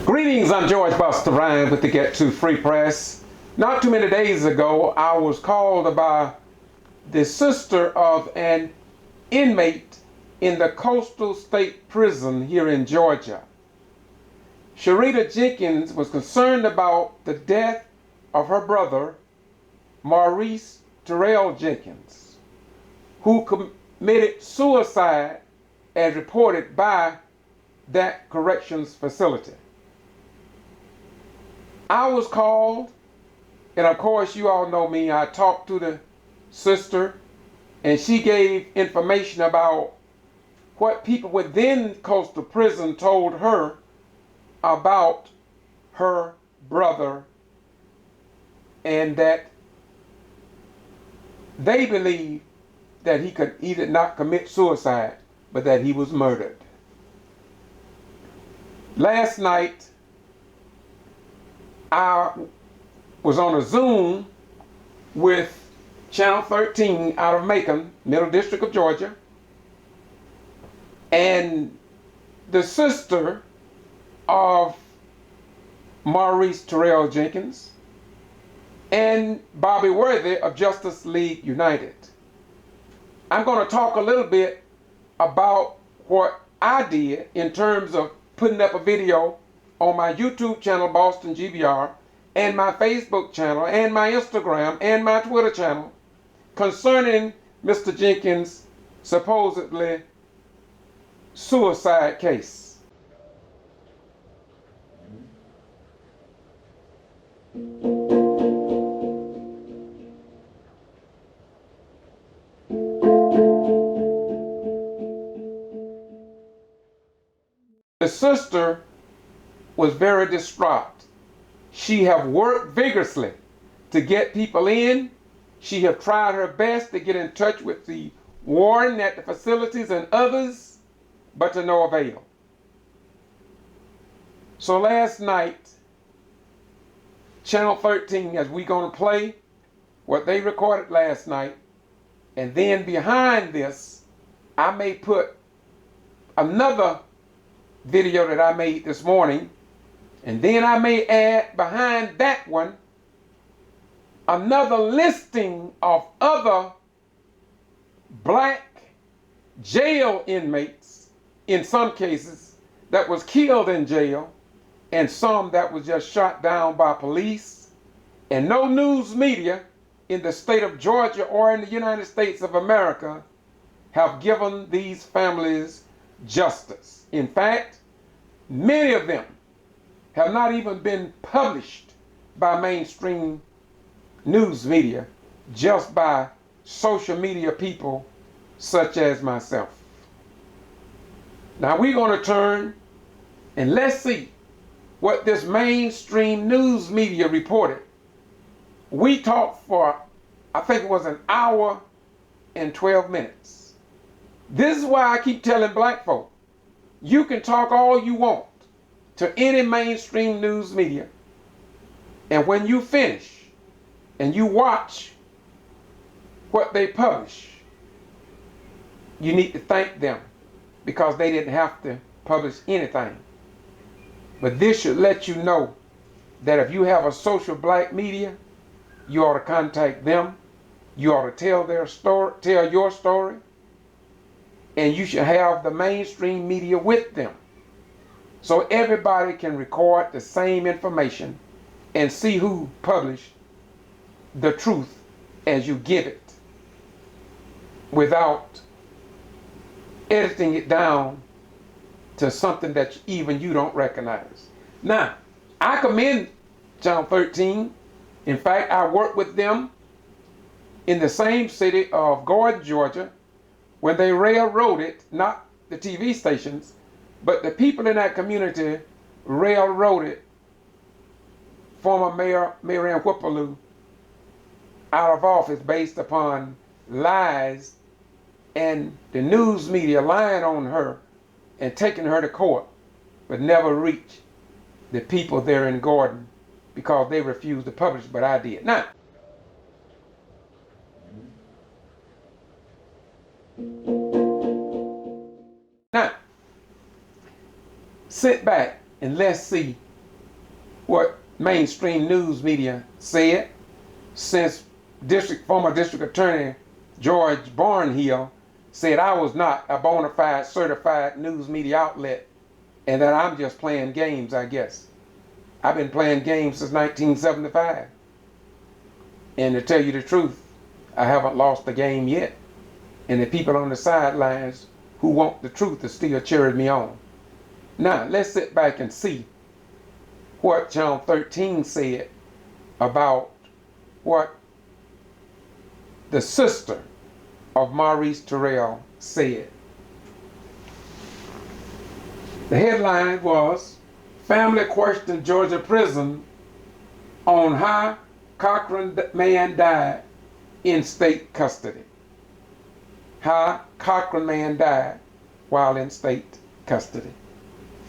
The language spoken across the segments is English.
Greetings, I'm George Buster Ryan with the Get To Free Press. Not too many days ago, I was called by the sister of an inmate in the Coastal State Prison here in Georgia. Sharita Jenkins was concerned about the death of her brother, Maurice Jenkins, who committed suicide as reported by that corrections facility. I was called, and of course you all know me, I talked to the sister, and she gave information about what people within Coastal Prison told her about her brother, and that they believe that he could either not commit suicide, but that he was murdered. Last night, I was on a Zoom with Channel 13 out of Macon, Middle District of Georgia, and the sister of Maurice Jenkins and Bobby Worthy of Justice League United. I'm going to talk a little bit about what I did in terms of putting up a video on my YouTube channel, Boston G.B.R, and my Facebook channel, and my Instagram, and my Twitter channel, concerning Mr. Jenkins' supposedly suicide case. The sister was very distraught. She have worked vigorously to get people in. She have tried her best to get in touch with the warden at the facilities and others, but to no avail. So last night, Channel 13, as we're going to play what they recorded last night, and then behind this, I may put another video that I made this morning, and then I may add behind that one another listing of other black jail inmates, in some cases, that was killed in jail, and some that was just shot down by police. And no news media in the state of Georgia or in the United States of America have given these families justice. In fact, many of them have not even been published by mainstream news media, just by social media people such as myself. Now we're going to turn and let's see what this mainstream news media reported. We talked for, I think it was an hour and 12 minutes. This is why I keep telling black folk, you can talk all you want to any mainstream news media, and when you finish and you watch what they publish, you need to thank them, because they didn't have to publish anything. But this should let you know that if you have a social black media, you ought to contact them, you ought to tell their story, tell your story, and you should have the mainstream media with them, so everybody can record the same information and see who published the truth as you give it, without editing it down to something that even you don't recognize. Now, I commend Channel 13. In fact, I worked with them in the same city of Gordon, Georgia, when they railroaded, not the TV stations, but the people in that community railroaded former Mayor Marianne Whipperloo out of office based upon lies and the news media lying on her and taking her to court, but never reach the people there in Gordon because they refused to publish, but I did. Now, sit back and let's see what mainstream news media said, since former district attorney George Barnhill said I was not a bona fide certified news media outlet and that I'm just playing games, I guess. I've been playing games since 1975. And to tell you the truth, I haven't lost the game yet. And the people on the sidelines who want the truth are still cheering me on. Now, let's sit back and see what Channel 13 said about what the sister of Maurice Terrell said. The headline was, "Family Question Georgia Prison on How Cochran Man Died in State Custody." How Cochran Man died while in state custody.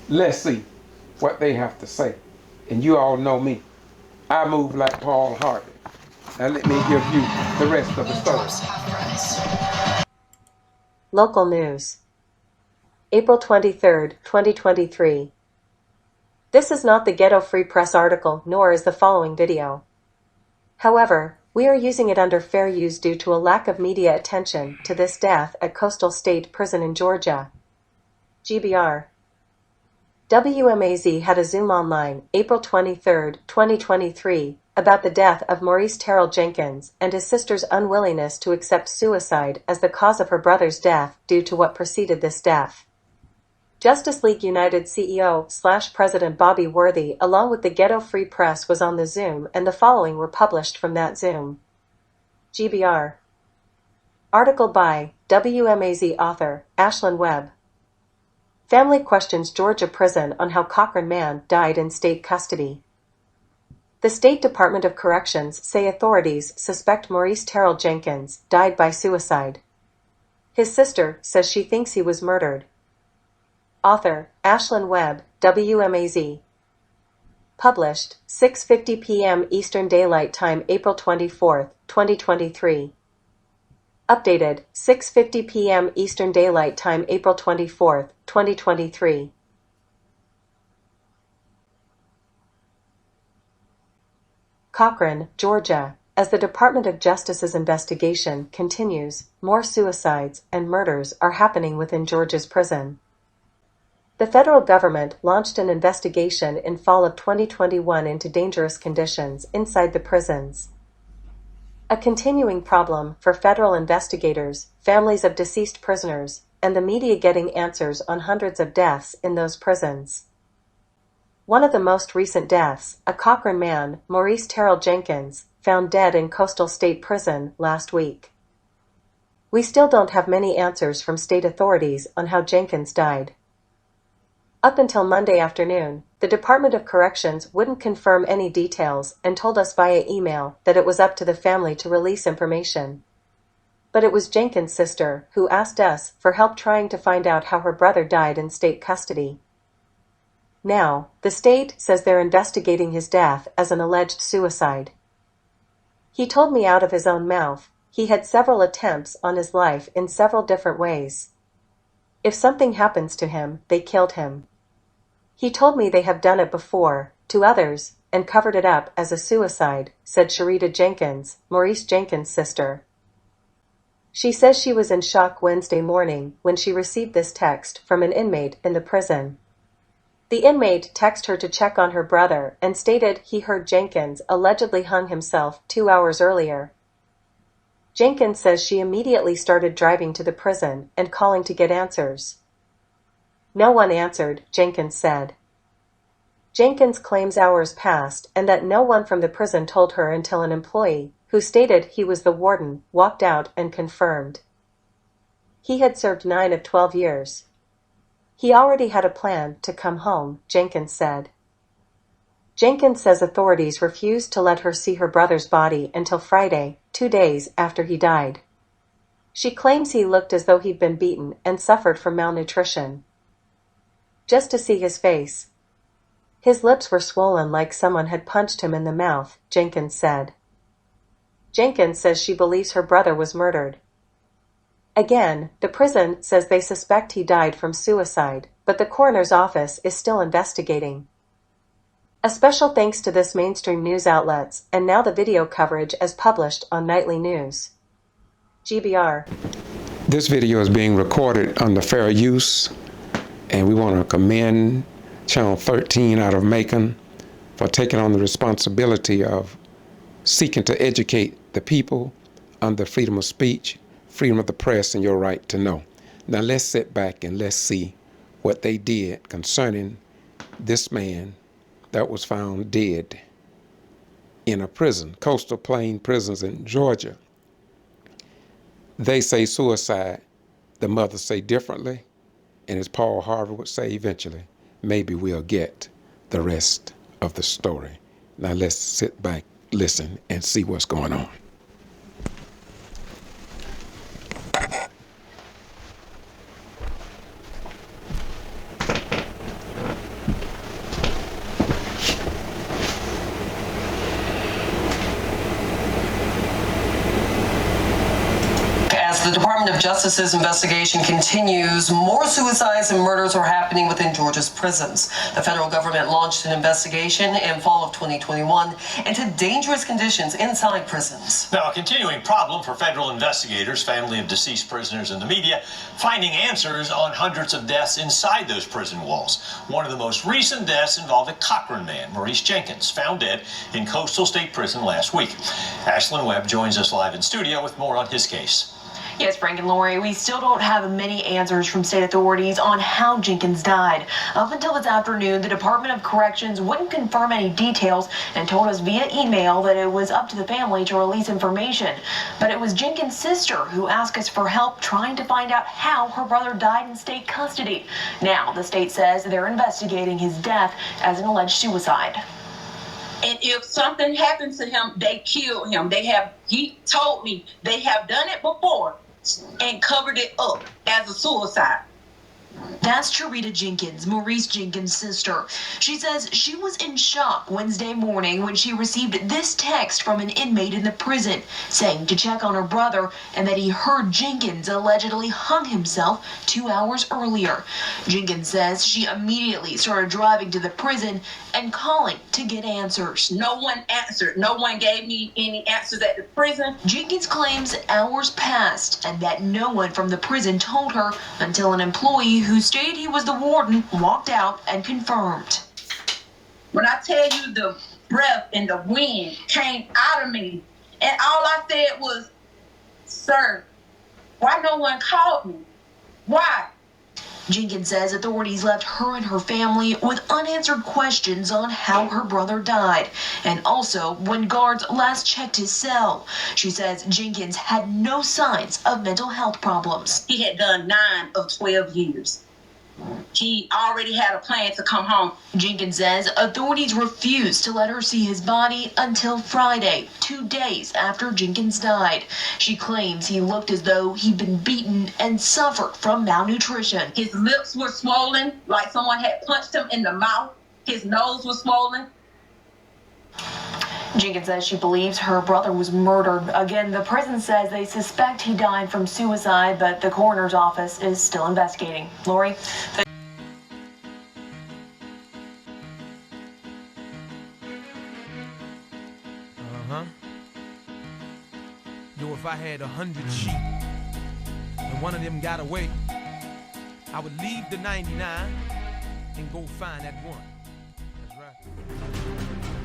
Let's see what they have to say. And you all know me. I move like Paul Harvey. Now let me give you the rest of the story. Local news. April 23, 2023. This is not the Ghetto Free Press article, nor is the following video. However, we are using it under fair use due to a lack of media attention to this death at Coastal State Prison in Georgia. G.B.R. WMAZ had a Zoom online, April 23, 2023, about the death of Maurice Terrell Jenkins and his sister's unwillingness to accept suicide as the cause of her brother's death due to what preceded this death. Justice League United CEO/President Bobby Worthy along with the Ghetto Free Press was on the Zoom, and the following were published from that Zoom. G.B.R. Article by WMAZ author, Ashlyn Webb. Family questions Georgia prison on how Cochran Man died in state custody. The State Department of Corrections say authorities suspect Maurice Terrell Jenkins died by suicide. His sister says she thinks he was murdered. Author, Ashlyn Webb, WMAZ. Published, 6:50 p.m. Eastern Daylight Time, April 24, 2023. Updated, 6:50 p.m. Eastern Daylight Time, April 24, 2023. Cochran, Georgia. As the Department of Justice's investigation continues, more suicides and murders are happening within Georgia's prison. The federal government launched an investigation in fall of 2021 into dangerous conditions inside the prisons. A continuing problem for federal investigators, families of deceased prisoners, and the media getting answers on hundreds of deaths in those prisons. One of the most recent deaths, a Cochran man, Maurice Terrell Jenkins, found dead in Coastal State Prison last week. We still don't have many answers from state authorities on how Jenkins died. Up until Monday afternoon, the Department of Corrections wouldn't confirm any details and told us via email that it was up to the family to release information. But it was Jenkins' sister who asked us for help trying to find out how her brother died in state custody. Now, the state says they're investigating his death as an alleged suicide. He told me out of his own mouth, he had several attempts on his life in several different ways. If something happens to him, they killed him. He told me they have done it before, to others, and covered it up as a suicide, said Sharita Jenkins, Maurice Jenkins' sister. She says she was in shock Wednesday morning when she received this text from an inmate in the prison. The inmate texted her to check on her brother and stated he heard Jenkins allegedly hung himself 2 hours earlier. Jenkins says she immediately started driving to the prison and calling to get answers. No one answered, Jenkins said. Jenkins claims hours passed and that no one from the prison told her until an employee, who stated he was the warden, walked out and confirmed. He had served 9 of 12 years. He already had a plan to come home, Jenkins said. Jenkins says authorities refused to let her see her brother's body until Friday, 2 days after he died. She claims he looked as though he'd been beaten and suffered from malnutrition. Just to see his face. His lips were swollen like someone had punched him in the mouth, Jenkins said. Jenkins says she believes her brother was murdered. Again, the prison says they suspect he died from suicide, but the coroner's office is still investigating. A special thanks to this mainstream news outlets and now the video coverage as published on Nightly News. G.B.R. This video is being recorded under fair use, and we want to commend Channel 13 out of Macon for taking on the responsibility of seeking to educate the people under freedom of speech, freedom of the press, and your right to know. Now let's sit back and let's see what they did concerning this man that was found dead in a prison, Coastal Plain prisons in Georgia. They say suicide, the mothers say differently, and as Paul Harvey would say eventually, maybe we'll get the rest of the story. Now let's sit back, listen, and see what's going on. The Department of Justice's investigation continues. More suicides and murders are happening within Georgia's prisons. The federal government launched an investigation in fall of 2021 into dangerous conditions inside prisons. Now, a continuing problem for federal investigators, family of deceased prisoners, and the media, finding answers on hundreds of deaths inside those prison walls. One of the most recent deaths involved a Cochran man, Maurice Jenkins, found dead in Coastal State Prison last week. Ashlyn Webb joins us live in studio with more on his case. Yes, Frank and Lori, we still don't have many answers from state authorities on how Jenkins died. Up until this afternoon, the Department of Corrections wouldn't confirm any details and told us via email that it was up to the family to release information. But it was Jenkins' sister who asked us for help trying to find out how her brother died in state custody. Now, the state says they're investigating his death as an alleged suicide. And if something happens to him, they kill him. He told me they have done it before and covered it up as a suicide. That's Charita Jenkins, Maurice Jenkins' sister. She says she was in shock Wednesday morning when she received this text from an inmate in the prison saying to check on her brother and that he heard Jenkins allegedly hung himself 2 hours earlier. Jenkins says she immediately started driving to the prison and calling to get answers. No one answered. No one gave me any answers at the prison. Jenkins claims hours passed and that no one from the prison told her until an employee who stated he was the warden walked out and confirmed. When I tell you the breath and the wind came out of me, and all I said was, "Sir, why no one called me? Why?" Jenkins says authorities left her and her family with unanswered questions on how her brother died, and also when guards last checked his cell. She says Jenkins had no signs of mental health problems. He had done 9 of 12 years. He already had a plan to come home. Jenkins says authorities refused to let her see his body until Friday, 2 days after Jenkins died. She claims he looked as though he'd been beaten and suffered from malnutrition. His lips were swollen, like someone had punched him in the mouth. His nose was swollen. Jenkins says she believes her brother was murdered. Again, the prison says they suspect he died from suicide, but the coroner's office is still investigating. Lori? Yo, if I had 100 sheep and one of them got away, I would leave the 99 and go find that one. That's right.